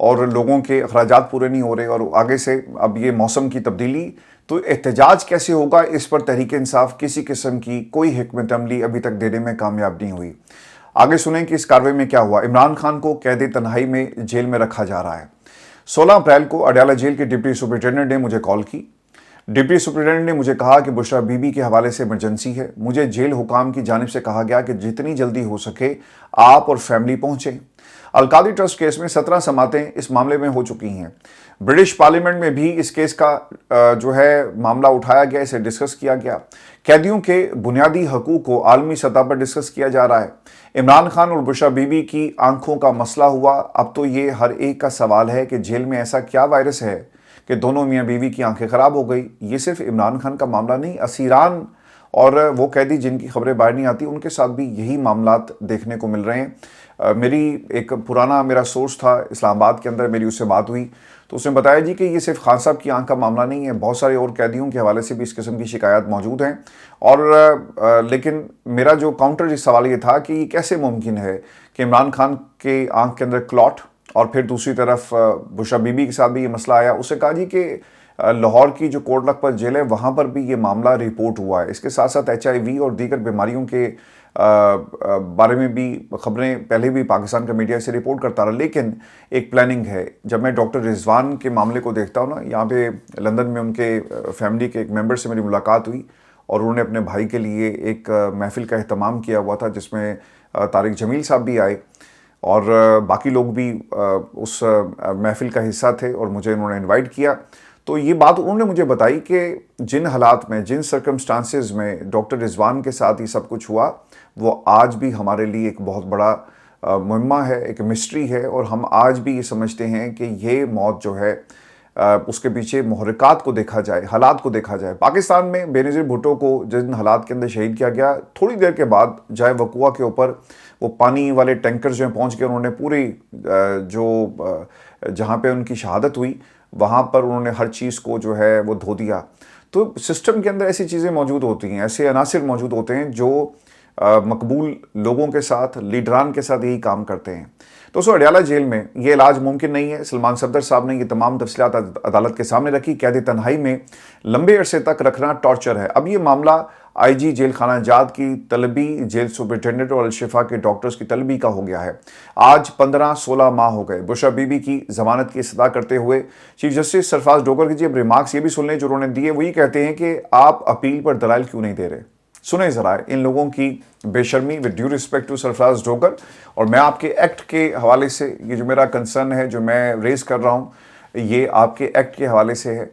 اور لوگوں کے اخراجات پورے نہیں ہو رہے، اور آگے سے اب یہ موسم کی تبدیلی، تو احتجاج کیسے ہوگا، اس پر تحریک انصاف کسی قسم کی کوئی حکمت عملی ابھی تک دینے میں کامیاب نہیں ہوئی۔ آگے سنیں کہ اس کارروائی میں کیا ہوا۔ عمران خان کو قید تنہائی میں جیل میں رکھا جا رہا ہے۔ 16 اپریل کو اڈیالہ جیل کے ڈپٹی سپرنٹینڈنٹ نے مجھے کال کی۔ ڈپٹی سپرنٹینڈنٹ نے مجھے کہا کہ بشرا بی بی کے حوالے سے ایمرجنسی ہے۔ مجھے جیل حکام کی جانب سے کہا گیا کہ جتنی جلدی ہو سکے آپ اور فیملی پہنچیں۔ القادری ٹرسٹ کیس میں 17 سماعتیں اس معاملے میں ہو چکی ہیں۔ برٹش پارلیمنٹ میں بھی اس کیس کا جو ہے معاملہ اٹھایا گیا، اسے ڈسکس کیا گیا۔ قیدیوں کے بنیادی حقوق کو عالمی سطح پر ڈسکس کیا جا رہا ہے۔ عمران خان اور بشرا بی بی کی آنکھوں کا مسئلہ ہوا۔ اب تو یہ ہر ایک کا سوال ہے کہ جیل میں ایسا کیا وائرس ہے کہ دونوں میاں بیوی کی آنکھیں خراب ہو گئی۔ یہ صرف عمران خان کا معاملہ نہیں، اسیران اور وہ قیدی جن کی خبریں باہر نہیں آتی، ان کے ساتھ بھی یہی معاملات دیکھنے کو مل رہے ہیں۔ میرا سورس تھا اسلام آباد کے اندر، میری اس سے بات ہوئی تو اس نے بتایا جی کہ یہ صرف خان صاحب کی آنکھ کا معاملہ نہیں ہے، بہت سارے اور قیدیوں کے حوالے سے بھی اس قسم کی شکایات موجود ہیں۔ اور لیکن میرا جو کاؤنٹر اس سوال یہ تھا کہ یہ کیسے ممکن ہے کہ عمران خان کے آنکھ کے اندر کلاٹ، اور پھر دوسری طرف بشرا بی بی کے ساتھ بھی یہ مسئلہ آیا۔ اسے کہا جی کہ لاہور کی جو کوٹ لکھپت جیل ہے وہاں پر بھی یہ معاملہ رپورٹ ہوا ہے۔ اس کے ساتھ ساتھ HIV اور دیگر بیماریوں کے بارے میں بھی خبریں پہلے بھی پاکستان کا میڈیا سے رپورٹ کرتا رہا، لیکن ایک پلاننگ ہے۔ جب میں ڈاکٹر رضوان کے معاملے کو دیکھتا ہوں نا، یہاں پہ لندن میں ان کے فیملی کے ایک ممبر سے میری ملاقات ہوئی، اور انہوں نے اپنے بھائی کے لیے ایک محفل کا اہتمام کیا ہوا تھا جس میں طارق جمیل صاحب بھی آئے اور باقی لوگ بھی اس محفل کا حصہ تھے، اور مجھے انہوں نے انوائٹ کیا۔ تو یہ بات انہوں نے مجھے بتائی کہ جن حالات میں، جن سرکمسٹانسز میں ڈاکٹر رضوان کے ساتھ یہ سب کچھ ہوا، وہ آج بھی ہمارے لیے ایک بہت بڑا معمہ ہے، ایک مسٹری ہے، اور ہم آج بھی یہ سمجھتے ہیں کہ یہ موت جو ہے اس کے پیچھے محرکات کو دیکھا جائے، حالات کو دیکھا جائے۔ پاکستان میں بینظیر بھٹو کو جن حالات کے اندر شہید کیا گیا، تھوڑی دیر کے بعد جائے وقوع کے اوپر وہ پانی والے ٹینکر جو ہیں پہنچ کے انہوں نے پوری جہاں پہ ان کی شہادت ہوئی وہاں پر انہوں نے ہر چیز کو جو ہے وہ دھو دیا۔ تو سسٹم کے اندر ایسی چیزیں موجود ہوتی ہیں، ایسے عناصر موجود ہوتے ہیں جو مقبول لوگوں کے ساتھ، لیڈران کے ساتھ یہی کام کرتے ہیں۔ تو اڈیالہ جیل میں یہ علاج ممکن نہیں ہے۔ سلمان صفدر صاحب نے یہ تمام تفصیلات عدالت کے سامنے رکھی۔ قید تنہائی میں لمبے عرصے تک رکھنا ٹارچر ہے۔ اب یہ معاملہ IG جیل خانہ جات کی طلبی، جیل سپرنٹینڈنٹ اور الشفا کے ڈاکٹرز کی طلبی کا ہو گیا ہے۔ آج 15-16 ماہ ہو گئے بشرا بی بی کی ضمانت کی استدعا کرتے ہوئے چیف جسٹس سرفراز ڈوگر کی اب ریمارکس یہ بھی سن لیں جو انہوں نے دیے۔ وہ یہ کہتے ہیں کہ آپ اپیل پر دلائل کیوں نہیں دے رہے؟ سنیں ذرا ان لوگوں کی بے شرمی، ود ڈیو رسپیکٹ ٹو سرفراز ڈوگر۔ اور میں آپ کے ایکٹ کے حوالے سے، یہ جو میرا کنسرن ہے جو میں ریز کر رہا ہوں، یہ آپ کے ایکٹ کے حوالے سے ہے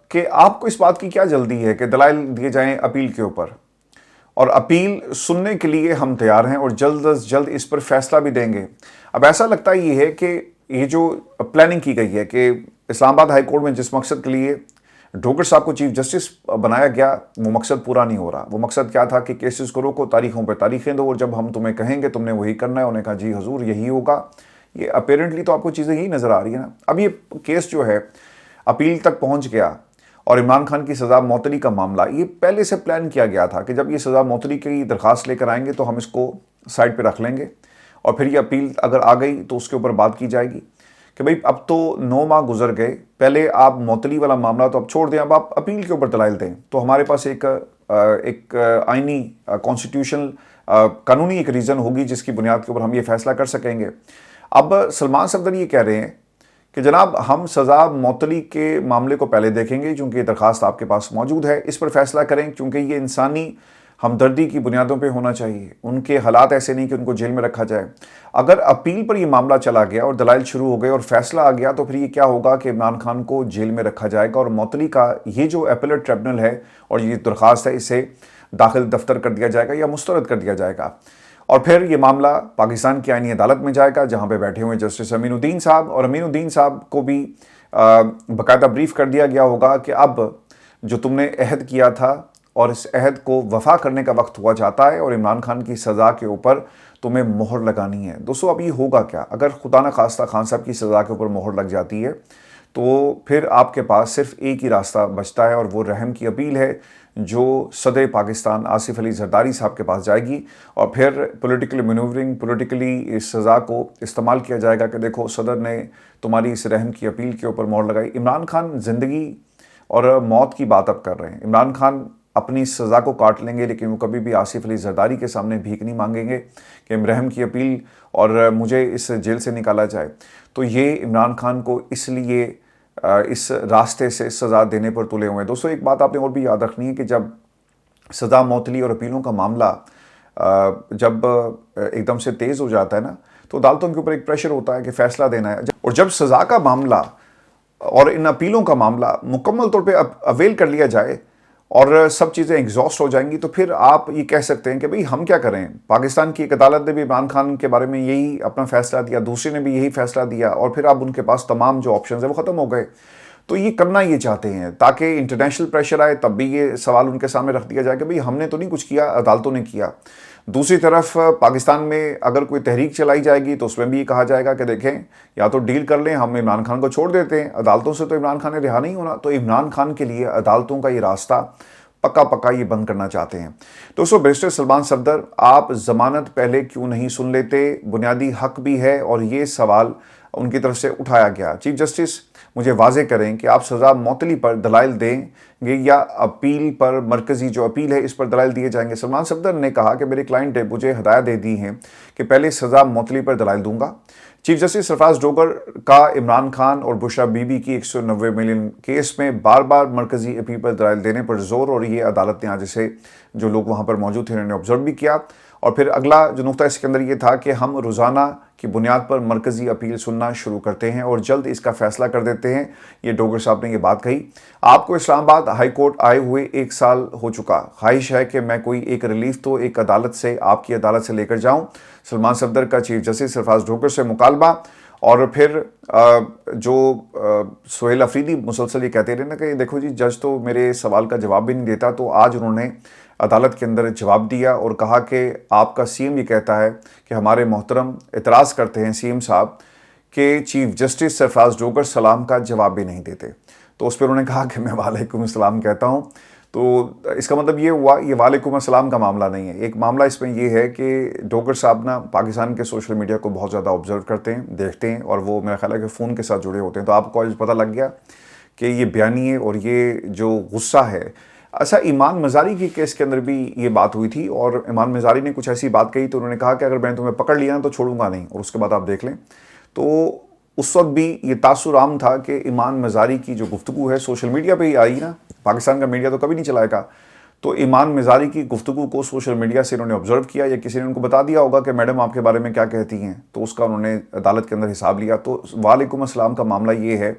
کہ آپ کو اس بات کی کیا جلدی ہے کہ دلائل دیے جائیں اپیل کے اوپر، اور اپیل سننے کے لیے ہم تیار ہیں اور جلد از جلد اس پر فیصلہ بھی دیں گے۔ اب ایسا لگتا یہ ہے کہ یہ جو پلاننگ کی گئی ہے کہ اسلام آباد ہائی کورٹ میں جس مقصد کے لیے ڈوگر صاحب کو چیف جسٹس بنایا گیا وہ مقصد پورا نہیں ہو رہا۔ وہ مقصد کیا تھا کہ کیسز کو روکو، تاریخوں پہ تاریخیں دو، اور جب ہم تمہیں کہیں گے تم نے وہی کرنا ہے، انہوں نے کہا جی حضور یہی ہوگا۔ یہ اپیرنٹلی تو آپ کو چیزیں یہی نظر آ رہی ہیں نا۔ اب یہ کیس جو ہے اپیل تک پہنچ گیا، اور عمران خان کی سزا معطلی کا معاملہ یہ پہلے سے پلان کیا گیا تھا کہ جب یہ سزا معطلی کی درخواست لے کر آئیں گے تو ہم اس کو سائڈ پہ رکھ لیں گے، اور پھر یہ اپیل اگر آ گئی تو اس کے اوپر بات کی جائے گی کہ بھئی اب تو 9 ماہ گزر گئے، پہلے آپ معطلی والا معاملہ تو اب چھوڑ دیں، اب آپ اپیل کے اوپر دلائل دیں، تو ہمارے پاس ایک آئینی کانسٹیٹیوشنل قانونی ایک ریزن ہوگی جس کی بنیاد کے اوپر ہم یہ فیصلہ کر سکیں گے۔ اب سلمان صفدر یہ کہہ رہے ہیں کہ جناب ہم سزا معطلی کے معاملے کو پہلے دیکھیں گے چونکہ یہ درخواست آپ کے پاس موجود ہے، اس پر فیصلہ کریں کیونکہ یہ انسانی ہمدردی کی بنیادوں پہ ہونا چاہیے۔ ان کے حالات ایسے نہیں کہ ان کو جیل میں رکھا جائے۔ اگر اپیل پر یہ معاملہ چلا گیا اور دلائل شروع ہو گئے اور فیصلہ آ گیا تو پھر یہ کیا ہوگا کہ عمران خان کو جیل میں رکھا جائے گا، اور معطلی کا یہ جو اپیلیٹ ٹریبونل ہے اور یہ درخواست ہے اسے داخل دفتر کر دیا جائے گا یا مسترد کر دیا جائے گا، اور پھر یہ معاملہ پاکستان کی آئینی عدالت میں جائے گا جہاں پہ بیٹھے ہوئے جسٹس امین الدین صاحب، اور امین الدین صاحب کو بھی باقاعدہ بریف کر دیا گیا ہوگا کہ اب جو تم نے عہد کیا تھا اور اس عہد کو وفا کرنے کا وقت ہوا جاتا ہے، اور عمران خان کی سزا کے اوپر تمہیں مہر لگانی ہے۔ دوستو اب یہ ہوگا کیا اگر خدا نخواستہ خان صاحب کی سزا کے اوپر مہر لگ جاتی ہے تو پھر آپ کے پاس صرف ایک ہی راستہ بچتا ہے اور وہ رحم کی اپیل ہے جو صدر پاکستان آصف علی زرداری صاحب کے پاس جائے گی، اور پھر پولیٹیکل مینوورنگ، پولیٹیکلی اس سزا کو استعمال کیا جائے گا کہ دیکھو صدر نے تمہاری اس رحم کی اپیل کے اوپر مہر لگائی۔ عمران خان زندگی اور موت کی بات اب کر رہے ہیں۔ عمران خان اپنی سزا کو کاٹ لیں گے، لیکن وہ کبھی بھی آصف علی زرداری کے سامنے بھیک نہیں مانگیں گے کہ رحم کی اپیل اور مجھے اس جیل سے نکالا جائے۔ تو یہ عمران خان کو اس لیے اس راستے سے سزا دینے پر تلے ہوئے ہیں۔ دوستو ایک بات آپ نے اور بھی یاد رکھنی ہے کہ جب سزا معطلی اور اپیلوں کا معاملہ جب ایک دم سے تیز ہو جاتا ہے نا، تو عدالتوں کے اوپر ایک پریشر ہوتا ہے کہ فیصلہ دینا ہے، اور جب سزا کا معاملہ اور ان اپیلوں کا معاملہ مکمل طور پہ اویل کر لیا جائے اور سب چیزیں ایگزاسٹ ہو جائیں گی، تو پھر آپ یہ کہہ سکتے ہیں کہ بھئی ہم کیا کریں۔ پاکستان کی ایک عدالت نے بھی عمران خان کے بارے میں یہی اپنا فیصلہ دیا، دوسرے نے بھی یہی فیصلہ دیا، اور پھر اب ان کے پاس تمام جو آپشنز ہیں وہ ختم ہو گئے۔ تو یہ کرنا یہ چاہتے ہیں تاکہ انٹرنیشنل پریشر آئے، تب بھی یہ سوال ان کے سامنے رکھ دیا جائے کہ بھئی ہم نے تو نہیں کچھ کیا، عدالتوں نے کیا۔ دوسری طرف پاکستان میں اگر کوئی تحریک چلائی جائے گی تو اس میں بھی یہ کہا جائے گا کہ دیکھیں یا تو ڈیل کر لیں، ہم عمران خان کو چھوڑ دیتے ہیں، عدالتوں سے تو عمران خان نے رہا نہیں ہونا۔ تو عمران خان کے لیے عدالتوں کا یہ راستہ پکا یہ بند کرنا چاہتے ہیں۔ دوستو بیرسٹر سلمان صفدر، آپ ضمانت پہلے کیوں نہیں سن لیتے؟ بنیادی حق بھی ہے، اور یہ سوال ان کی طرف سے اٹھایا گیا۔ چیف جسٹس مجھے واضح کریں کہ آپ سزا معطلی پر دلائل دیں گے یا اپیل پر، مرکزی جو اپیل ہے اس پر دلائل دیے جائیں گے؟ سلمان صفدر نے کہا کہ میرے کلائنٹ نے مجھے ہدایت دے دی ہیں کہ پہلے سزا معطلی پر دلائل دوں گا۔ چیف جسٹس سرفراز ڈوگر کا عمران خان اور بشرا بی بی کی 190 ملین کیس میں بار بار مرکزی اپیل پر دلائل دینے پر زور، اور یہ عدالت نے آج اسے جو لوگ وہاں پر موجود تھے انہوں نے آبزرو بھی کیا۔ اور پھر اگلا جو نقطہ اس کے اندر یہ تھا کہ ہم روزانہ کی بنیاد پر مرکزی اپیل سننا شروع کرتے ہیں اور جلد اس کا فیصلہ کر دیتے ہیں، یہ ڈوگر صاحب نے یہ بات کہی۔ آپ کو اسلام آباد ہائی کورٹ آئے ہوئے 1 سال ہو چکا، خواہش ہے کہ میں کوئی ایک ریلیف تو ایک عدالت سے، آپ کی عدالت سے لے کر جاؤں۔ سلمان صفدر کا چیف جسٹس سرفراز ڈوگر سے مکالمہ۔ اور پھر جو سہیل افریدی مسلسل یہ کہتے رہے نا کہ دیکھو جی جج تو میرے سوال کا جواب بھی نہیں دیتا، تو آج انہوں نے عدالت کے اندر جواب دیا اور کہا کہ آپ کا سی ایم یہ کہتا ہے کہ ہمارے محترم اعتراض کرتے ہیں سی ایم صاحب کہ چیف جسٹس سرفراز ڈوگر سلام کا جواب بھی نہیں دیتے۔ تو اس پہ انہوں نے کہا کہ میں وعلیکم السلام کہتا ہوں۔ تو اس کا مطلب یہ ہوا یہ وعلیکم السلام کا معاملہ نہیں ہے۔ ایک معاملہ اس میں یہ ہے کہ ڈوگر صاحب نا پاکستان کے سوشل میڈیا کو بہت زیادہ آبزرو کرتے ہیں، دیکھتے ہیں، اور وہ میرا خیال ہے کہ فون کے ساتھ جڑے ہوتے ہیں۔ تو آپ کو آج پتہ لگ گیا کہ یہ بیانیے اور یہ جو غصہ ہے، ایسا ایمان مزاری کی کیس کے اندر بھی یہ بات ہوئی تھی، اور ایمان مزاری نے کچھ ایسی بات کہی تو انہوں نے کہا کہ اگر میں تمہیں پکڑ لیا تو چھوڑوں گا نہیں، اور اس کے بعد آپ دیکھ لیں۔ تو اس وقت بھی یہ تاثر عام تھا کہ ایمان مزاری کی جو گفتگو ہے سوشل میڈیا پہ ہی آئی نا، پاکستان کا میڈیا تو کبھی نہیں چلائے گا، تو ایمان مزاری کی گفتگو کو سوشل میڈیا سے انہوں نے آبزرو کیا، یا کسی نے ان کو بتا دیا ہوگا کہ میڈم آپ کے بارے میں کیا کہتی ہیں، تو اس کا انہوں نے عدالت کے اندر حساب لیا۔ تو وعلیکم السلام کا معاملہ یہ ہے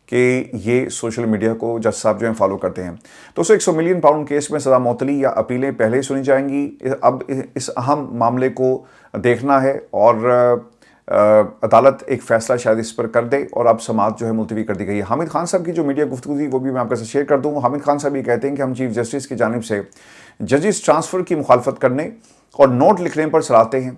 کہ یہ سوشل میڈیا کو جج صاحب جو ہیں فالو کرتے ہیں۔ تو 100 ملین پاؤنڈ کیس میں سزا معطلی یا اپیلیں پہلے ہی سنی جائیں گی۔ اب اس اہم معاملے کو دیکھنا ہے، اور عدالت ایک فیصلہ شاید اس پر کر دے، اور اب سماعت جو ہے ملتوی کر دی گئی ہے۔ حامد خان صاحب کی جو میڈیا گفتگو تھی وہ بھی میں آپ کے ساتھ شیئر کر دوں۔ حامد خان صاحب یہ کہتے ہیں کہ ہم چیف جسٹس کی جانب سے ججز ٹرانسفر کی مخالفت کرنے اور نوٹ لکھنے پر صلاحتے ہیں۔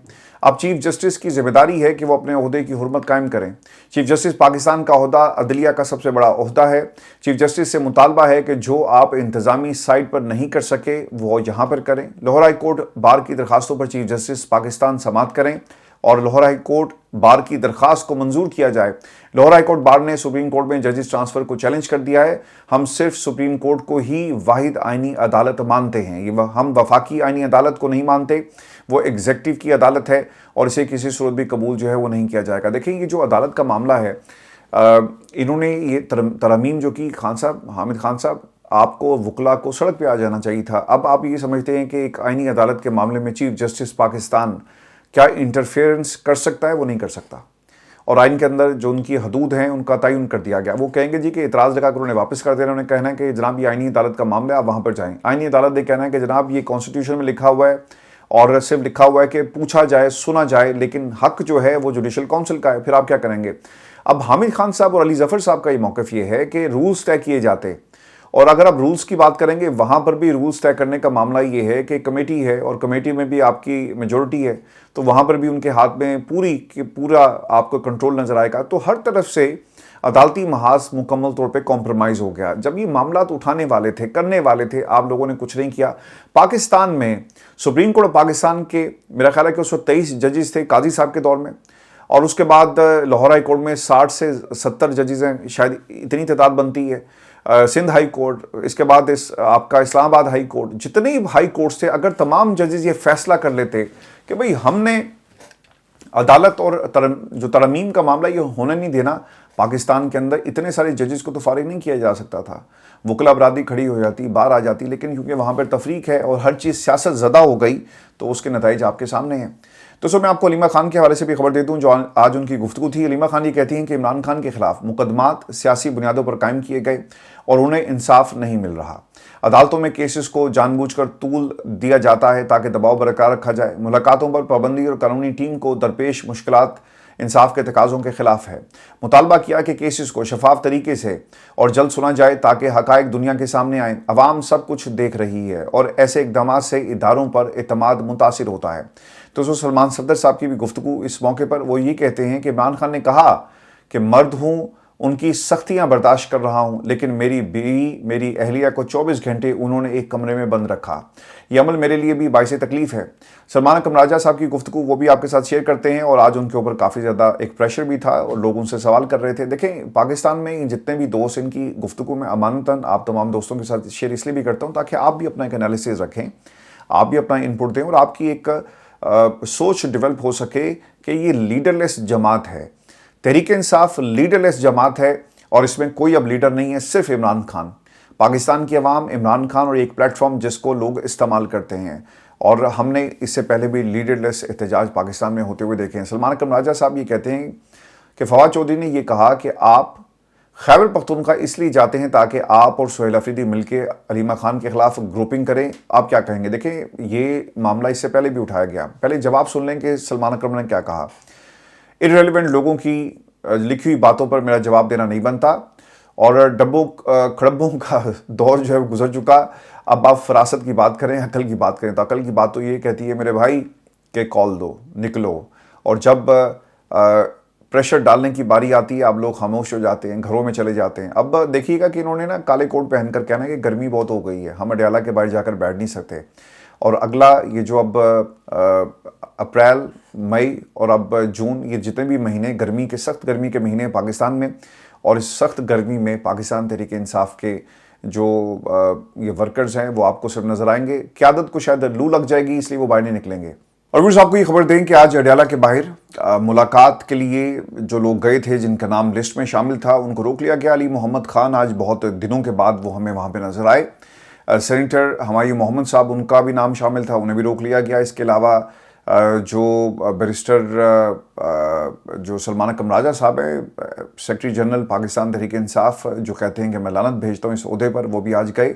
اب چیف جسٹس کی ذمہ داری ہے کہ وہ اپنے عہدے کی حرمت قائم کریں۔ چیف جسٹس پاکستان کا عہدہ عدلیہ کا سب سے بڑا عہدہ ہے۔ چیف جسٹس سے مطالبہ ہے کہ جو آپ انتظامی سائٹ پر نہیں کر سکے وہ یہاں پر کریں۔ لاہور ہائی کورٹ بار کی درخواستوں پر چیف جسٹس پاکستان سماعت کریں، اور لاہور ہائی کورٹ بار کی درخواست کو منظور کیا جائے۔ لاہور ہائی کورٹ بار نے سپریم کورٹ میں ججز ٹرانسفر کو چیلنج کر دیا ہے۔ ہم صرف سپریم کورٹ کو ہی واحد آئینی عدالت مانتے ہیں، ہم وفاقی آئینی عدالت کو نہیں مانتے، وہ ایگزیکٹو کی عدالت ہے، اور اسے کسی صورت بھی قبول جو ہے وہ نہیں کیا جائے گا۔ دیکھیں یہ جو عدالت کا معاملہ ہے، انہوں نے یہ ترامیم جو کی، خان صاحب، حامد خان صاحب، آپ کو وکلا کو سڑک پہ آ جانا چاہیے تھا۔ اب آپ یہ سمجھتے ہیں کہ ایک آئینی عدالت کے معاملے میں چیف جسٹس پاکستان کیا انٹرفیئرنس کر سکتا ہے؟ وہ نہیں کر سکتا، اور آئین کے اندر جو ان کی حدود ہیں ان کا تعین کر دیا گیا۔ وہ کہیں گے جی کہ اعتراض لگا کر انہیں واپس کر دینا، انہوں نے کہنا ہے کہ جناب یہ آئینی عدالت کا معاملہ ہے، آپ وہاں پر جائیں۔ آئینی عدالت نے کہنا ہے کہ جناب یہ کانسٹیٹیوشن میں لکھا ہوا ہے، اور صرف لکھا ہوا ہے کہ پوچھا جائے، سنا جائے، لیکن حق جو ہے وہ جوڈیشل کونسل کا ہے، پھر آپ کیا کریں گے؟ اب حامد خان صاحب اور علی ظفر صاحب کا یہ موقف یہ ہے کہ رولز طے کیے جاتے، اور اگر آپ رولز کی بات کریں گے وہاں پر بھی رولز طے کرنے کا معاملہ یہ ہے کہ کمیٹی ہے، اور کمیٹی میں بھی آپ کی میجورٹی ہے، تو وہاں پر بھی ان کے ہاتھ میں پورا آپ کو کنٹرول نظر آئے گا۔ تو ہر طرف سے عدالتی محاذ مکمل طور پہ کمپرومائز ہو گیا. جب یہ معاملات اٹھانے والے تھے، کرنے والے تھے، آپ لوگوں نے کچھ نہیں کیا. پاکستان میں سپریم کورٹ پاکستان کے میرا خیال ہے کہ اس وقت 23 ججز تھے قاضی صاحب کے دور میں، اور اس کے بعد لاہور ہائی کورٹ میں 60 سے 70 ججز ہیں، شاید اتنی تعداد بنتی ہے. سندھ ہائی کورٹ، اس کے بعد آپ کا اسلام آباد ہائی کورٹ، جتنے ہائی کورٹس تھے، اگر تمام ججز یہ فیصلہ کر لیتے کہ بھئی ہم نے عدالت اور جو ترمیم کا معاملہ یہ ہونے نہیں دینا، پاکستان کے اندر اتنے سارے ججز کو تو فارغ نہیں کیا جا سکتا تھا. وکلا برادری کھڑی ہو جاتی، باہر آ جاتی، لیکن کیونکہ وہاں پر تفریق ہے اور ہر چیز سیاست زدہ ہو گئی تو اس کے نتائج آپ کے سامنے ہیں. تو سو میں آپ کو علیمہ خان کے حوالے سے بھی خبر دے دوں جو آج ان کی گفتگو تھی. علیمہ خان یہ کہتی ہیں کہ عمران خان کے خلاف مقدمات سیاسی بنیادوں پر قائم کیے گئے اور انہیں انصاف نہیں مل رہا. عدالتوں میں کیسز کو جان بوجھ کر طول دیا جاتا ہے تاکہ دباؤ برقرار رکھا جائے. ملاقاتوں پر پابندی اور قانونی ٹیم کو درپیش مشکلات انصاف کے تقاضوں کے خلاف ہے. مطالبہ کیا کہ کیسز کو شفاف طریقے سے اور جلد سنا جائے تاکہ حقائق دنیا کے سامنے آئیں. عوام سب کچھ دیکھ رہی ہے اور ایسے اقدامات سے اداروں پر اعتماد متاثر ہوتا ہے. تو سلمان صفدر صاحب کی بھی گفتگو اس موقع پر وہ یہ کہتے ہیں کہ عمران خان نے کہا کہ مرد ہوں، ان کی سختیاں برداشت کر رہا ہوں، لیکن میری بیوی، میری اہلیہ کو 24 گھنٹے انہوں نے ایک کمرے میں بند رکھا. یہ عمل میرے لیے بھی باعث تکلیف ہے. سلمان اکرم راجہ صاحب کی گفتگو وہ بھی آپ کے ساتھ شیئر کرتے ہیں، اور آج ان کے اوپر کافی زیادہ ایک پریشر بھی تھا اور لوگ ان سے سوال کر رہے تھے. دیکھیں پاکستان میں جتنے بھی دوست ان کی گفتگو میں امانتاً آپ تمام دوستوں کے ساتھ شیئر اس لیے بھی کرتا ہوں تاکہ آپ بھی اپنا ایک انالیسز رکھیں، آپ بھی اپنا ان پٹ دیں اور آپ کی ایک سوچ ڈیولپ ہو سکے کہ یہ لیڈر لیس جماعت ہے. تحریک انصاف لیڈر لیس جماعت ہے اور اس میں کوئی اب لیڈر نہیں ہے، صرف عمران خان. پاکستان کی عوام عمران خان اور ایک پلیٹ فارم جس کو لوگ استعمال کرتے ہیں، اور ہم نے اس سے پہلے بھی لیڈر لیس احتجاج پاکستان میں ہوتے ہوئے دیکھے ہیں. سلمان اکرم راجہ صاحب یہ کہتے ہیں کہ فواد چودھری نے یہ کہا کہ آپ خیبر پختونخوا اس لیے جاتے ہیں تاکہ آپ اور سہیل افریدی مل کے علیمہ خان کے خلاف گروپنگ کریں. آپ کیا کہیں گے؟ دیکھیں یہ معاملہ اس سے پہلے بھی اٹھایا گیا. پہلے جواب سن لیں کہ سلمان اکرم نے کیا کہا. ارریلیونٹ لوگوں کی لکھی ہوئی باتوں پر میرا جواب دینا نہیں بنتا، اور ڈبوں کھڑبوں کا دور جو ہے گزر چکا. اب آپ فراست کی بات کریں، عقل کی بات کریں، تو عقل کی بات تو یہ کہتی ہے میرے بھائی کہ کال دو، نکلو. اور جب پریشر ڈالنے کی باری آتی ہے آپ لوگ خاموش ہو جاتے ہیں، گھروں میں چلے جاتے ہیں. اب دیکھیے گا کہ انہوں نے نا کالے کوٹ پہن کر کہنا کہ گرمی بہت ہو گئی ہے، ہم اڈیالہ کے باہر جا کر بیٹھ نہیں سکتے. اور اگلا یہ جو اب اپریل، مئی اور اب جون، یہ جتنے بھی مہینے گرمی کے، سخت گرمی کے مہینے پاکستان میں، اور اس سخت گرمی میں پاکستان تحریک انصاف کے جو یہ ورکرز ہیں وہ آپ کو صرف نظر آئیں گے. قیادت کو شاید لو لگ جائے گی اس لیے وہ باہر نہیں نکلیں گے. اور پھر آپ کو یہ خبر دیں کہ آج اڈیالہ کے باہر ملاقات کے لیے جو لوگ گئے تھے جن کا نام لسٹ میں شامل تھا ان کو روک لیا گیا. علی محمد خان آج بہت دنوں کے بعد وہ ہمیں وہاں پہ نظر آئے. سینیٹر ہمایوں محمد صاحب، ان کا بھی نام شامل تھا، انہیں بھی روک لیا گیا. اس کے علاوہ جو بیرسٹر جو سلمان اکرم راجہ صاحب ہیں، سیکرٹری جنرل پاکستان تحریک انصاف، جو کہتے ہیں کہ میں لعنت بھیجتا ہوں اس عہدے پر، وہ بھی آج گئے.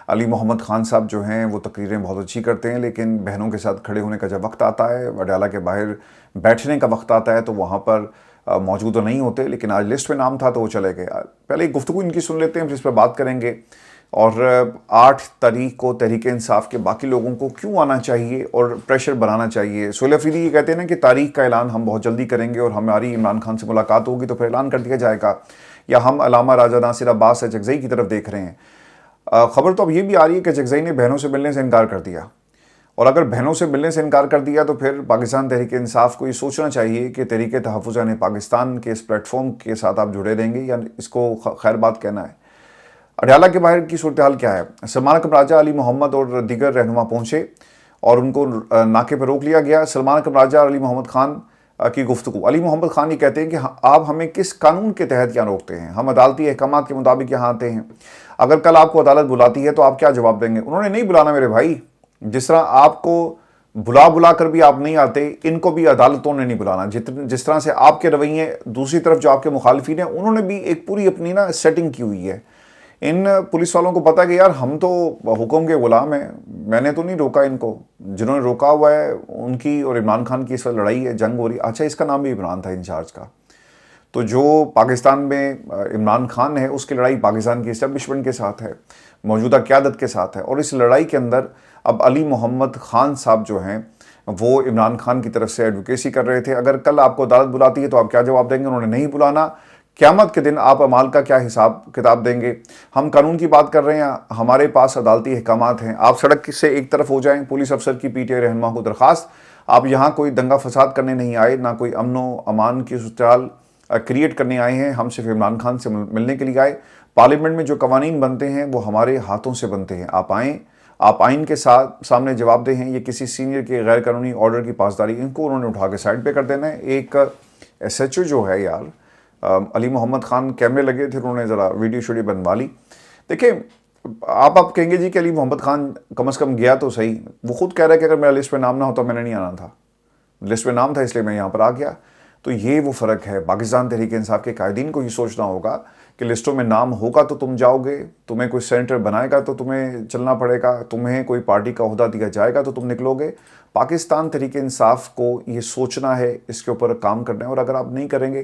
علی محمد خان صاحب جو ہیں وہ تقریریں بہت اچھی کرتے ہیں، لیکن بہنوں کے ساتھ کھڑے ہونے کا جب وقت آتا ہے، اڈیالہ کے باہر بیٹھنے کا وقت آتا ہے، تو وہاں پر موجود تو نہیں ہوتے. لیکن آج لسٹ میں نام تھا تو وہ چلے گئے. پہلے ایک گفتگو ان کی سن لیتے ہیں، پھر اس پر بات کریں گے. اور 8 تاریخ کو تحریک انصاف کے باقی لوگوں کو کیوں آنا چاہیے اور پریشر بنانا چاہیے. سہیل افریدی یہ کہتے ہیں نا کہ تاریخ کا اعلان ہم بہت جلدی کریں گے، اور ہماری عمران خان سے ملاقات ہوگی تو پھر اعلان کر دیا جائے گا، یا ہم علامہ راجہ ناصر عباس چکزئی کی طرف دیکھ رہے ہیں. خبر تو اب یہ بھی آ رہی ہے کہ چکزئی نے بہنوں سے ملنے سے انکار کر دیا، اور اگر بہنوں سے ملنے سے انکار کر دیا تو پھر پاکستان تحریک انصاف کو یہ سوچنا چاہیے کہ تحریک تحفظ پاکستان کے اس پلیٹ فارم کے ساتھ آپ جڑے رہیں گے یا اس کو خیر بات کہنا ہے. اڈیالہ کے باہر کی صورتحال کیا ہے؟ سلمان اکرم راجہ، علی محمد اور دیگر رہنما پہنچے اور ان کو ناکے پر روک لیا گیا. سلمان اکرم راجہ اور علی محمد خان کی گفتگو. علی محمد خان یہ کہتے ہیں کہ آپ ہمیں کس قانون کے تحت یہاں روکتے ہیں؟ ہم عدالتی احکامات کے مطابق یہاں آتے ہیں. اگر کل آپ کو عدالت بلاتی ہے تو آپ کیا جواب دیں گے؟ انہوں نے نہیں بلانا میرے بھائی. جس طرح آپ کو بلا کر بھی آپ نہیں آتے، ان کو بھی عدالتوں نے نہیں بلانا. جس طرح سے آپ کے رویے، دوسری طرف جو آپ کے مخالفین ہیں انہوں نے بھی ایک پوری اپنی سیٹنگ کی ہوئی ہے. ان پولیس والوں کو پتا کہ یار ہم تو حکم کے غلام ہیں، میں نے تو نہیں روکا ان کو. جنہوں نے روکا ہوا ہے ان کی اور عمران خان کی اس وقت لڑائی ہے، جنگ ہو رہی ہے. اچھا، اس کا نام بھی عمران تھا انچارج کا. تو جو پاکستان میں عمران خان ہے اس کی لڑائی پاکستان کی اسٹیبلشمنٹ کے ساتھ ہے، موجودہ قیادت کے ساتھ ہے. اور اس لڑائی کے اندر اب علی محمد خان صاحب جو ہیں وہ عمران خان کی طرف سے ایڈوکیسی کر رہے تھے. اگر کل آپ کو عدالت بلاتی ہے تو آپ کیا جواب دیں گے؟ انہوں نے نہیں بلانا. قیامت کے دن آپ اعمال کا کیا حساب کتاب دیں گے؟ ہم قانون کی بات کر رہے ہیں، ہمارے پاس عدالتی احکامات ہیں. آپ سڑک سے ایک طرف ہو جائیں. پولیس افسر کی پی ٹی آئی رہنما کو درخواست، آپ یہاں کوئی دنگا فساد کرنے نہیں آئے، نہ کوئی امن و امان کی صورتحال کریٹ کرنے آئے ہیں. ہم صرف عمران خان سے ملنے کے لیے آئے. پارلیمنٹ میں جو قوانین بنتے ہیں وہ ہمارے ہاتھوں سے بنتے ہیں. آپ آئیں، آپ آئین کے سامنے جواب دہ ہیں. یہ کسی سینئر کے غیر قانونی آرڈر کی پاسداری، ان کو انہوں نے اٹھا کے سائڈ پہ کر دینا ہے. ایک ایس ایچ او جو ہے یار علی محمد خان، کیمرے لگے تھے، انہوں نے ذرا ویڈیو شوڈیو بنوا لی. دیکھیں آپ کہیں گے جی کہ علی محمد خان کم از کم گیا تو صحیح. وہ خود کہہ رہا ہے کہ اگر میرا لسٹ پہ نام نہ ہوتا میں نے نہیں آنا تھا، لسٹ پہ نام تھا اس لیے میں یہاں پر آ گیا. تو یہ وہ فرق ہے. پاکستان تحریک انصاف کے قائدین کو یہ سوچنا ہوگا کہ لسٹوں میں نام ہوگا تو تم جاؤ گے، تمہیں کوئی سینٹر بنائے گا تو تمہیں چلنا پڑے گا، تمہیں کوئی پارٹی کا عہدہ دیا جائے گا تو تم نکلو گے. پاکستان تحریک انصاف کو یہ سوچنا ہے، اس کے اوپر کام کرنا ہے. اور اگر آپ نہیں کریں گے،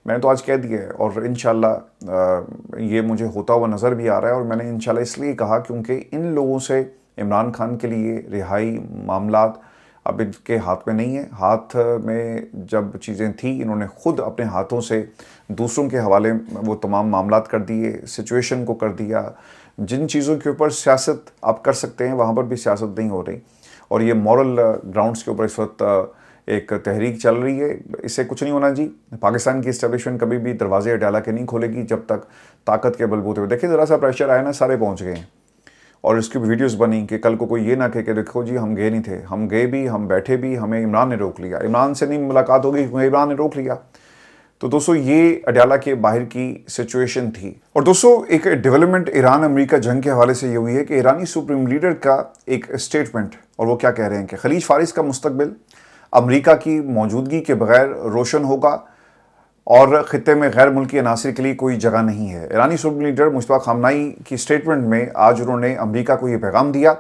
میں نے تو آج کہہ دیا ہے اور انشاءاللہ یہ مجھے ہوتا ہوا نظر بھی آ رہا ہے. اور میں نے انشاءاللہ اس لیے کہا کیونکہ ان لوگوں سے عمران خان کے لیے رہائی معاملات اب ان کے ہاتھ میں نہیں ہے. ہاتھ میں جب چیزیں تھیں، انہوں نے خود اپنے ہاتھوں سے دوسروں کے حوالے وہ تمام معاملات کر دیے، سچویشن کو کر دیا. جن چیزوں کے اوپر سیاست آپ کر سکتے ہیں وہاں پر بھی سیاست نہیں ہو رہی. اور یہ مورل گراؤنڈز کے اوپر اس وقت ایک تحریک چل رہی ہے. اس سے کچھ نہیں ہونا جی. پاکستان کی اسٹیبلشمنٹ کبھی بھی دروازے اڈالا کے نہیں کھولے گی جب تک طاقت کے بلبوتے ہوئے. دیکھیں ذرا سا پریشر آیا نا، سارے پہنچ گئے ہیں. اور اس کی ویڈیوز بنی کہ کل کو کوئی یہ نہ کہے کہ دیکھو جی ہم گئے نہیں تھے. ہم گئے بھی، ہم بیٹھے بھی، ہمیں عمران نے روک لیا. عمران سے نہیں ملاقات ہوگی کیونکہ عمران نے روک لیا. تو دوستو یہ اڈیالہ کے باہر کی سچویشن تھی. اور دوستو ایک ڈیولپمنٹ ایران امریکہ جنگ کے حوالے سے یہ ہوئی ہے کہ ایرانی سپریم لیڈر کا ایک اسٹیٹمنٹ، اور وہ کیا کہہ رہے ہیں کہ خلیج فارس کا مستقبل امریکہ کی موجودگی کے بغیر روشن ہوگا اور خطے میں غیر ملکی عناصر کے لیے کوئی جگہ نہیں ہے. ایرانی سپریم لیڈر مجتبیٰ خامنائی کی اسٹیٹمنٹ میں آج انہوں نے امریکہ کو یہ پیغام دیا.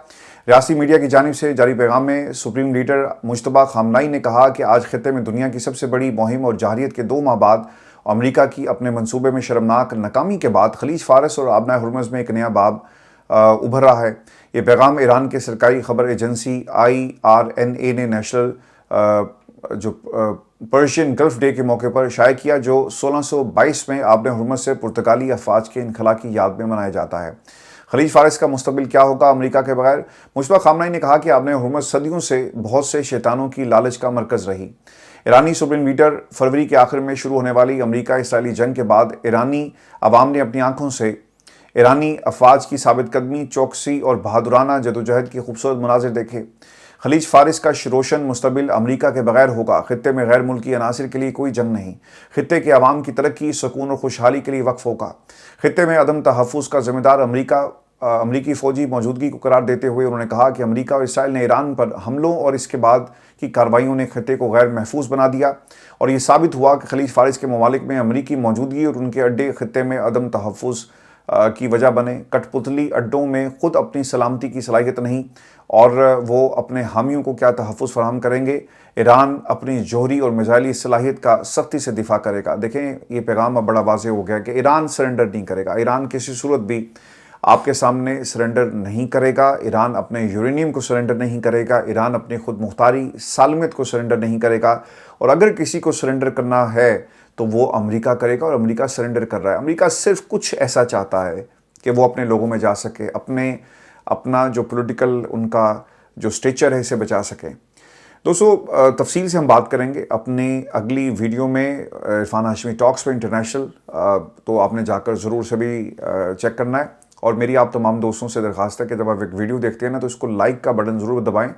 ریاستی میڈیا کی جانب سے جاری پیغام میں سپریم لیڈر مجتبیٰ خامنائی نے کہا کہ آج خطے میں دنیا کی سب سے بڑی مہم اور جارحیت کے 2 ماہ بعد امریکہ کی اپنے منصوبے میں شرمناک ناکامی کے بعد خلیج فارس اور آبنائے ہرمز میں ایک نیا باب ابھر رہا ہے. یہ پیغام ایران کے سرکاری خبر ایجنسی IRNA نے نیشنل جو پرشین گلف ڈے کے موقع پر شائع کیا، جو 1622 میں آبنائے ہرمز سے پرتگالی افواج کے انخلا کی یاد میں منایا جاتا ہے. خلیج فارس کا مستقبل کیا ہوگا امریکہ کے بغیر؟ مجتبیٰ خامنائی نے کہا کہ آبنائے ہرمز صدیوں سے بہت سے شیطانوں کی لالچ کا مرکز رہی. ایرانی سپریم لیڈر فروری کے آخر میں شروع ہونے والی امریکہ اسرائیلی جنگ کے بعد ایرانی عوام نے اپنی آنکھوں سے ایرانی افواج کی ثابت قدمی، چوکسی اور بہادرانہ جدوجہد کے خوبصورت مناظر دیکھے. خلیج فارس کا روشن مستقبل امریکہ کے بغیر ہوگا. خطے میں غیر ملکی عناصر کے لیے کوئی جنگ نہیں. خطے کے عوام کی ترقی، سکون اور خوشحالی کے لیے وقف ہوگا. خطے میں عدم تحفظ کا ذمہ دار امریکی فوجی موجودگی کو قرار دیتے ہوئے انہوں نے کہا کہ امریکہ اور اسرائیل نے ایران پر حملوں اور اس کے بعد کی کارروائیوں نے خطے کو غیر محفوظ بنا دیا. اور یہ ثابت ہوا کہ خلیج فارس کے ممالک میں امریکی موجودگی اور ان کے اڈے خطے میں عدم تحفظ کی وجہ بنے. کٹ پتلی اڈوں میں خود اپنی سلامتی کی صلاحیت نہیں اور وہ اپنے حامیوں کو کیا تحفظ فراہم کریں گے. ایران اپنی جوہری اور میزائلی صلاحیت کا سختی سے دفاع کرے گا. دیکھیں یہ پیغام اب بڑا واضح ہو گیا کہ ایران سرنڈر نہیں کرے گا. ایران کسی صورت بھی آپ کے سامنے سرنڈر نہیں کرے گا. ایران اپنے یورینیم کو سرنڈر نہیں کرے گا. ایران اپنی خود مختاری سالمیت کو سرنڈر نہیں کرے گا. اور اگر کسی کو سرنڈر کرنا ہے تو وہ امریکہ کرے گا، اور امریکہ سرنڈر کر رہا ہے. امریکہ صرف کچھ ایسا چاہتا ہے کہ وہ اپنے لوگوں میں جا سکے، اپنا جو پولیٹیکل ان کا جو سٹیچر ہے اسے بچا سکے. دوستو تفصیل سے ہم بات کریں گے اپنی اگلی ویڈیو میں عرفان ہاشمی ٹاکس پہ انٹرنیشنل، تو آپ نے جا کر ضرور سے بھی چیک کرنا ہے. اور میری آپ تمام دوستوں سے درخواست ہے کہ جب آپ ایک ویڈیو دیکھتے ہیں نا تو اس کو لائک کا بٹن ضرور دبائیں.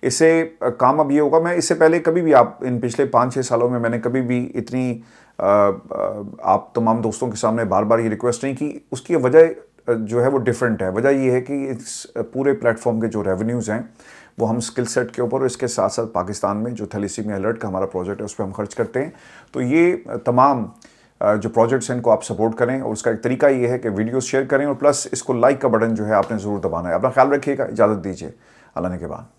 اس سے کام اب یہ ہوگا، میں اس سے پہلے کبھی بھی ان پچھلے 5-6 سالوں میں نے کبھی بھی اتنی آپ تمام دوستوں کے سامنے بار بار یہ ریکویسٹ نہیں کی. اس کی وجہ جو ہے وہ ڈیفرنٹ ہے. وجہ یہ ہے کہ اس پورے پلیٹ فارم کے جو ریونیوز ہیں وہ ہم سکل سیٹ کے اوپر اور اس کے ساتھ ساتھ پاکستان میں جو تھیلیسیمیا الرٹ کا ہمارا پروجیکٹ ہے اس پہ ہم خرچ کرتے ہیں. تو یہ تمام جو پروجیکٹس ہیں ان کو آپ سپورٹ کریں، اور اس کا ایک طریقہ یہ ہے کہ ویڈیوز شیئر کریں اور پلس اس کو لائک کا بٹن جو ہے آپ نے ضرور دبانا ہے. اپنا خیال رکھیے گا. اجازت دیجیے. اللہ نے کے بعد.